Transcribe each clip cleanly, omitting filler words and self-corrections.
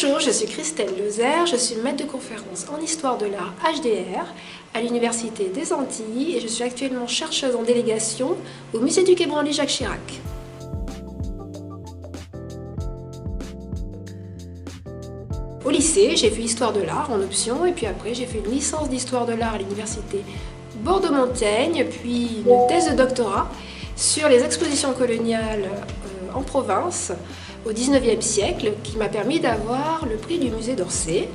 Bonjour, je suis Christelle Lozère, je suis maître de conférence en Histoire de l'Art HDR à l'Université des Antilles et je suis actuellement chercheuse en délégation au Musée du Quai Branly Jacques Chirac. Au lycée, j'ai fait Histoire de l'Art en option et puis après j'ai fait une licence d'Histoire de l'Art à l'Université Bordeaux-Montaigne, puis une thèse de doctorat sur les expositions coloniales en province au XIXe siècle qui m'a permis d'avoir le prix du musée d'Orsay.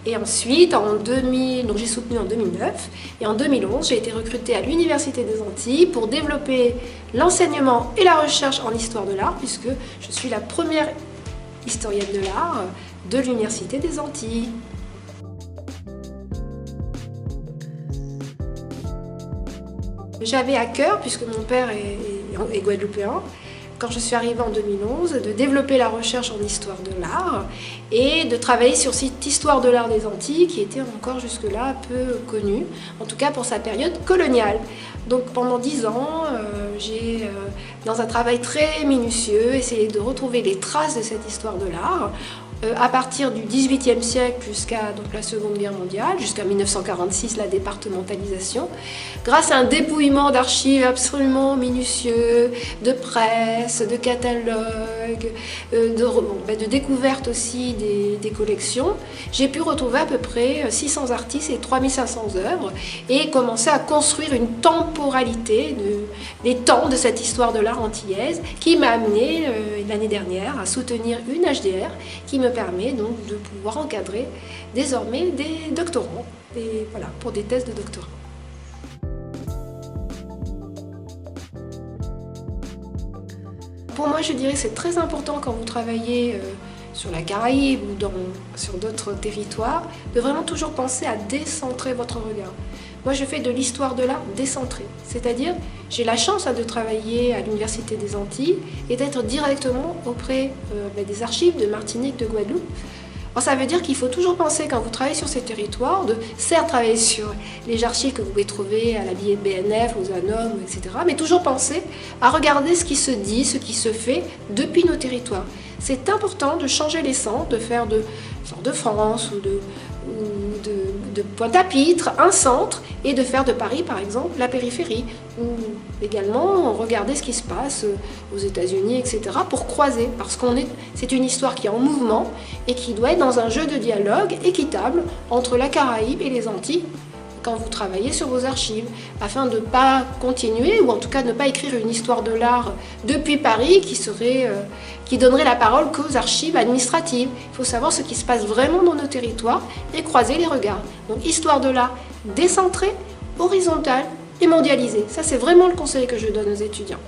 Et ensuite, donc j'ai soutenu en 2009 et en 2011, j'ai été recrutée à l'Université des Antilles pour développer l'enseignement et la recherche en histoire de l'art puisque je suis la première historienne de l'art de l'Université des Antilles. J'avais à cœur, puisque mon père est guadeloupéen, quand je suis arrivée en 2011, de développer la recherche en histoire de l'art et de travailler sur cette histoire de l'art des Antilles qui était encore jusque-là peu connue, en tout cas pour sa période coloniale. Donc pendant 10 ans, j'ai, dans un travail très minutieux, essayé de retrouver les traces de cette histoire de l'art à partir du XVIIIe siècle jusqu'à la Seconde Guerre mondiale, jusqu'à 1946, la départementalisation, grâce à un dépouillement d'archives absolument minutieux, de presse, de catalogues, de découvertes aussi des collections, j'ai pu retrouver à peu près 600 artistes et 3500 œuvres et commencer à construire une temporalité des temps de cette histoire de l'art antillaise qui m'a amené l'année dernière à soutenir une HDR qui me permet donc de pouvoir encadrer désormais des doctorants et voilà, pour des thèses de doctorat. Pour moi, je dirais que c'est très important quand vous travaillez sur la Caraïbe ou sur d'autres territoires, de vraiment toujours penser à décentrer votre regard. Moi, je fais de l'histoire de l'art décentrée, c'est-à-dire j'ai la chance de travailler à l'Université des Antilles et d'être directement auprès des archives de Martinique, de Guadeloupe. Alors, ça veut dire qu'il faut toujours penser, quand vous travaillez sur ces territoires, de certes travailler sur les archives que vous pouvez trouver à la BNF, aux ANOM, etc., mais toujours penser à regarder ce qui se dit, ce qui se fait depuis nos territoires. C'est important de changer les centres, de faire de France ou de Pointe-à-Pitre un centre et de faire de Paris, par exemple, la périphérie. Ou également regarder ce qui se passe aux États-Unis, etc. pour croiser, parce c'est une histoire qui est en mouvement et qui doit être dans un jeu de dialogue équitable entre la Caraïbe et les Antilles quand vous travaillez sur vos archives, afin de ne pas continuer, ou en tout cas de ne pas écrire une histoire de l'art depuis Paris qui donnerait la parole qu'aux archives administratives. Il faut savoir ce qui se passe vraiment dans nos territoires et croiser les regards. Donc histoire de l'art décentrée, horizontale et mondialisée. Ça, c'est vraiment le conseil que je donne aux étudiants.